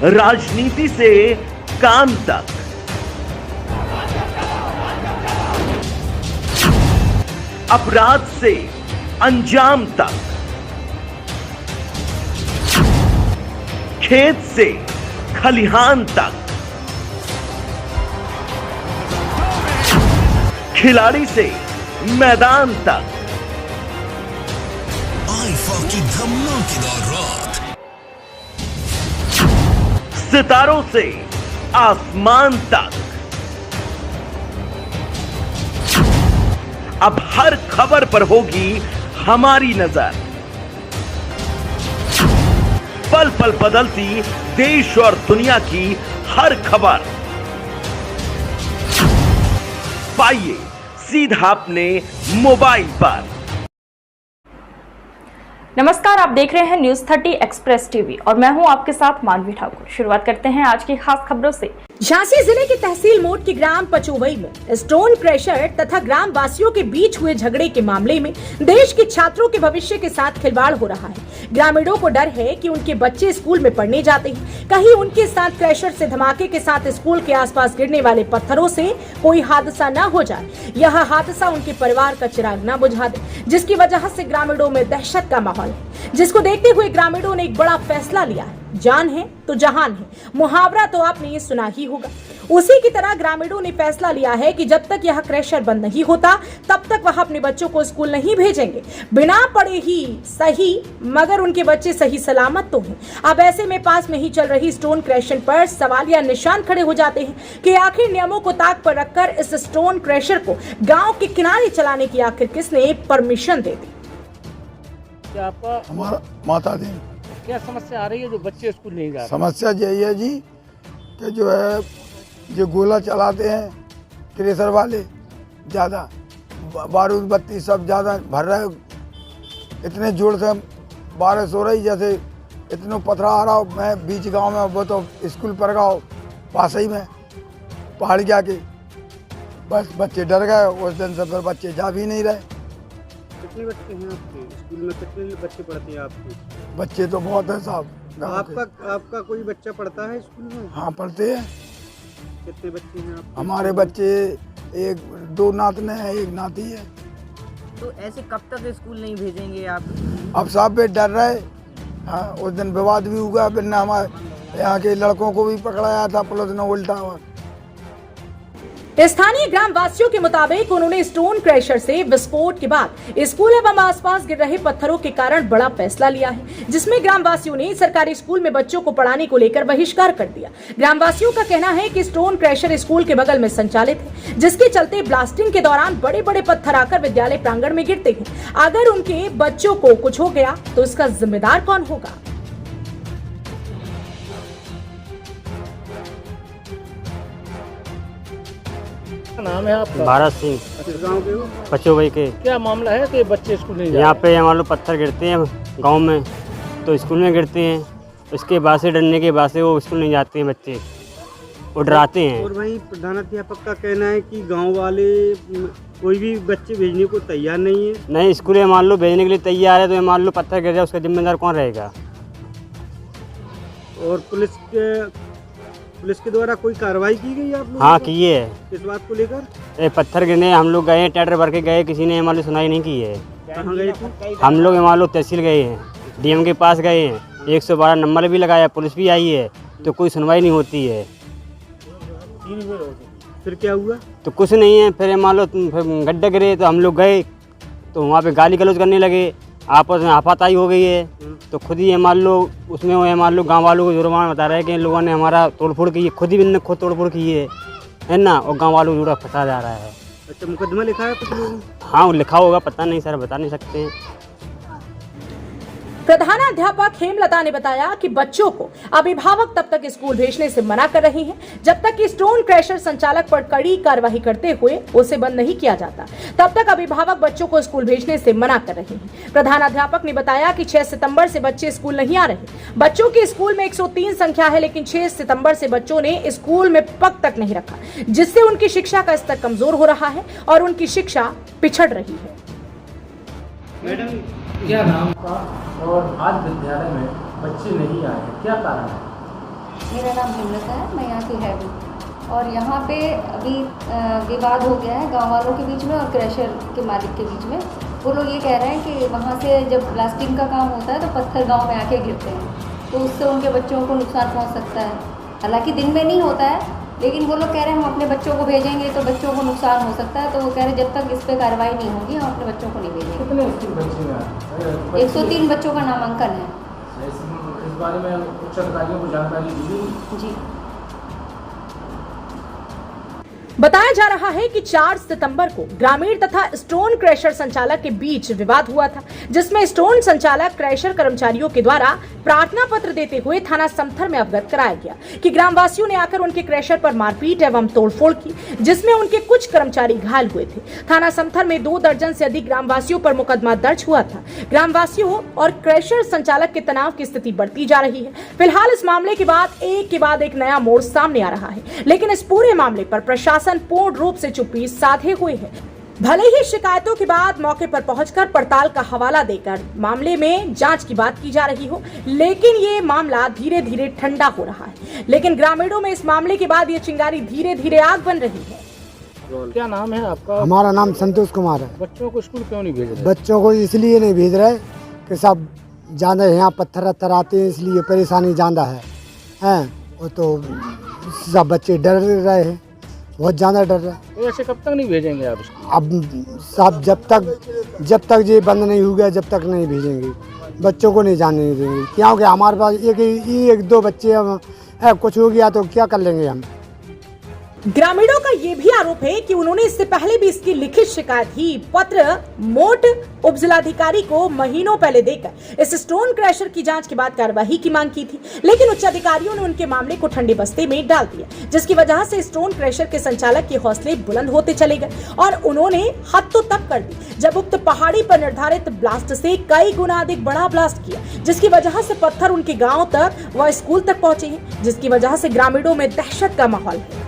राजनीति से काम तक, अपराध से अंजाम तक, खेत से खलिहान तक, खिलाड़ी से मैदान तक, आईफा की धमाकेदार रात, सितारों से आसमान तक, अब हर खबर पर होगी हमारी नजर। पल पल बदलती देश और दुनिया की हर खबर पाइए सीधा अपने मोबाइल पर। नमस्कार, आप देख रहे हैं न्यूज 30 एक्सप्रेस टीवी और मैं हूं आपके साथ मानवी ठाकुर। शुरुआत करते हैं आज की खास खबरों से। झांसी जिले के तहसील मोट के ग्राम पचोवई में स्टोन क्रशर तथा ग्राम वासियों के बीच हुए झगड़े के मामले में देश के छात्रों के भविष्य के साथ खिलवाड़ हो रहा है। ग्रामीणों को डर है कि उनके बच्चे स्कूल में पढ़ने जाते हैं, कहीं उनके साथ क्रशर से धमाके के साथ स्कूल के आसपास गिरने वाले पत्थरों से कोई हादसा न हो जाए, यह हादसा उनके परिवार का चिराग न बुझा दे, जिसकी वजह से ग्रामीणों में दहशत का माहौल है, जिसको देखते हुए ग्रामीणों ने एक बड़ा फैसला लिया है। जान है तो जहान है, मुहावरा तो आपने ये सुना ही होगा। उसी की तरह ग्रामीणों ने फैसला लिया है कि जब तक यह क्रशर बंद नहीं होता तब तक वह अपने बच्चों को स्कूल नहीं भेजेंगे। बिना पढ़े ही सही, मगर उनके बच्चे सही सलामत तो हैं। अब ऐसे में पास में ही चल रही स्टोन क्रशर पर सवालिया निशान खड़े हो जाते हैं कि आखिर नियमों को ताक पर रखकर इस स्टोन क्रशर को गाँव के किनारे चलाने की आखिर किसने परमिशन दे दी। क्या आपका हमारा माता देन क्या समस्या आ रही है जो बच्चे स्कूल नहीं जा रहे? समस्या यही है जी कि जो है जो गोला चलाते हैं क्रेशर वाले, ज़्यादा बारूद बत्ती सब ज़्यादा भर रहे, इतने जोर से बारिश हो रही जैसे इतने पथरा आ रहा हो। मैं बीच गांव में, वो तो स्कूल पर गाँव पास ही में पहाड़ जाके, बस बच्चे डर गए। उस दिन से फिर बच्चे जा भी नहीं रहे। कितने बच्चे हैं आपके स्कूल में? कितने बच्चे पढ़ते हैं आपके? बच्चे तो बहुत है साहब। आपका कोई बच्चा पढ़ता है स्कूल में? हाँ पढ़ते हैं। कितने बच्चे हैं आपके? हमारे बच्चे एक दो नातने हैं, एक नाती है। तो ऐसे कब तक स्कूल नहीं भेजेंगे आप? अब साहब पे डर रहे। हाँ, उस दिन विवाद भी हुआ, फिर ने हमारे यहाँ के लड़कों को भी पकड़ाया था पुलिस ने उल्टा। और स्थानीय ग्राम वासियों के मुताबिक उन्होंने स्टोन क्रशर से विस्फोट के बाद स्कूल एवं आसपास गिर रहे पत्थरों के कारण बड़ा फैसला लिया है, जिसमें ग्राम वासियों ने सरकारी स्कूल में बच्चों को पढ़ाने को लेकर बहिष्कार कर दिया। ग्राम वासियों का कहना है कि स्टोन क्रशर स्कूल के बगल में संचालित है, जिसके चलते ब्लास्टिंग के दौरान बड़े बड़े पत्थर आकर विद्यालय प्रांगण में गिरते हैं। अगर उनके बच्चों को कुछ हो गया तो इसका जिम्मेदार कौन होगा? नाम है आपका? भारत सिंह। गाँव के हो? पचोवई के। क्या मामला है कि बच्चे स्कूल नहीं जा यहाँ पे मान लो पत्थर गिरते हैं गांव में, तो स्कूल में गिरते हैं, उसके बाद से डरने के बाद से वो स्कूल नहीं जाते हैं बच्चे, वो डराते हैं। और वहीं प्रधानाध्यापक का कहना है कि गांव वाले कोई भी बच्चे भेजने को तैयार नहीं है। नहीं, स्कूल में मान लो भेजने के लिए तैयार है, तो मान लो पत्थर गिर जाए उसका जिम्मेदार कौन रहेगा? और पुलिस के द्वारा कोई कार्रवाई की गई आप लोगों? हाँ किए है। किस बात को लेकर? पत्थर गिरने हम लोग गए, ट्रैक्टर भर के गए, किसी ने मान लो सुनाई नहीं की है। कहाँ गए थे? हम लोग मान लो तहसील गए हैं, डीएम के पास गए हैं, 112 नंबर भी लगाया, पुलिस भी आई है, तो कोई सुनवाई नहीं होती है। फिर क्या हुआ? तो कुछ नहीं है। फिर मान लो गड्ढे गिरे तो हम लोग गए, तो वहाँ पे गाली गलौज करने लगे, आपस में हाथापाई हो गई है। तो खुद ही मान लो उसमें वो मान लो गांव वालों को जुर्माना बता रहे हैं कि इन लोगों ने हमारा तोड़फोड़ की है, खुद ही इन्होंने खुद तोड़फोड़ की है ना, और गांव वालों को जुड़ा फंसा जा रहा है। अच्छा, मुकदमा लिखा है कुछ लोगों ने? हाँ वो लिखा होगा, पता नहीं सर, बता नहीं सकते हैं। प्रधानाध्यापक हेमलता ने बताया कि बच्चों को अभिभावक तब तक स्कूल भेजने से मना कर रहे हैं जब तक कि स्टोन क्रशर संचालक पर कड़ी कार्रवाई करते हुए उसे बंद नहीं किया जाता। तब तक अभिभावक बच्चों को स्कूल भेजने से मना कर रहे हैं। प्रधानाध्यापक ने बताया कि 6 सितंबर से बच्चे स्कूल नहीं आ रहे। बच्चों की स्कूल में 103 संख्या है, लेकिन 6 सितंबर से बच्चों ने स्कूल में पग तक नहीं रखा, जिससे उनकी शिक्षा का स्तर कमजोर हो रहा है और उनकी शिक्षा पिछड़ रही है। मैडम, क्या नाम था और आज विद्यालय में बच्चे नहीं आए, क्या कारण है? मेरा नाम हिम्मत है, मैं यहाँ की हेड हूँ। और यहाँ पे अभी विवाद हो गया है गांव वालों के बीच में और क्रशर के मालिक के बीच में। वो लोग ये कह रहे हैं कि वहाँ से जब ब्लास्टिंग का काम होता है तो पत्थर गांव में आके गिरते हैं, तो उससे उनके बच्चों को नुकसान पहुँच सकता है। हालांकि दिन में नहीं होता है, लेकिन वो लोग कह रहे हैं हम अपने बच्चों को भेजेंगे तो बच्चों को नुकसान हो सकता है। तो वो कह रहे हैं जब तक इस पर कार्रवाई नहीं होगी हम अपने बच्चों को नहीं भेजेंगे। कितने बच्चे हैं? 103 बच्चों का नामांकन है। इस बारे में उच्च अधिकारियों को जानकारी दी जी। बताया जा रहा है कि 4 सितंबर को ग्रामीण तथा स्टोन क्रैशर संचालक के बीच विवाद हुआ था, जिसमें स्टोन संचालक क्रैशर कर्मचारियों के द्वारा प्रार्थना पत्र देते हुए थाना समथर में अवगत कराया गया कि ग्रामवासियों ने आकर उनके क्रैशर पर मारपीट एवं तोड़फोड़ की, जिसमें उनके कुछ कर्मचारी घायल हुए थे। थाना समथर में 2 दर्जन से अधिक ग्रामवासियों पर मुकदमा दर्ज हुआ था। ग्रामवासियों और क्रैशर संचालक के तनाव की स्थिति बढ़ती जा रही है। फिलहाल इस मामले के बाद एक नया मोड़ सामने आ रहा है, लेकिन इस पूरे मामले पर प्रशासन पूर्ण रूप से चुप्पी साधे हुए है। भले ही शिकायतों के बाद मौके पर पहुंचकर पड़ताल का हवाला देकर मामले में जांच की बात की जा रही हो, लेकिन ये मामला धीरे धीरे ठंडा हो रहा है। लेकिन ग्रामीणों में इस मामले के बाद ये चिंगारी धीरे धीरे आग बन रही है। क्या नाम है आपका? हमारा नाम संतोष कुमार है। बच्चों को स्कूल क्यों नहीं भेज रहे? बच्चों को इसलिए नहीं भेज रहे कि सब ज़्यादा यहाँ पत्थर आते हैं, इसलिए परेशानी ज़्यादा है। वो तो सब बच्चे डर रहे हैं, बहुत ज़्यादा डर रहे हैं। तो ऐसे कब तक नहीं भेजेंगे आप इसको? अब सब जब तक ये बंद नहीं होगा जब तक नहीं भेजेंगे, बच्चों को नहीं जाने देंगे। क्योंकि हमारे पास एक 2 बच्चे हैं, कुछ हो गया तो क्या कर लेंगे हम। ग्रामीणों का ये भी आरोप है कि उन्होंने इससे पहले भी इसकी लिखित शिकायत ही पत्र मोट उपजिलाधिकारी को महीनों पहले देकर इस स्टोन क्रैशर की जांच के बाद कार्यवाही की मांग की थी, लेकिन उच्च अधिकारियों ने उनके मामले को ठंडे बस्ते में डाल दिया, जिसकी वजह से स्टोन क्रैशर के संचालक के हौसले बुलंद होते चले गए और उन्होंने हद तो तब कर दी जब उक्त पहाड़ी पर निर्धारित ब्लास्ट से कई गुना अधिक बड़ा ब्लास्ट किया, जिसकी वजह से पत्थर उनके गाँव तक व स्कूल तक पहुंचे हैं, जिसकी वजह से ग्रामीणों में दहशत का माहौल है।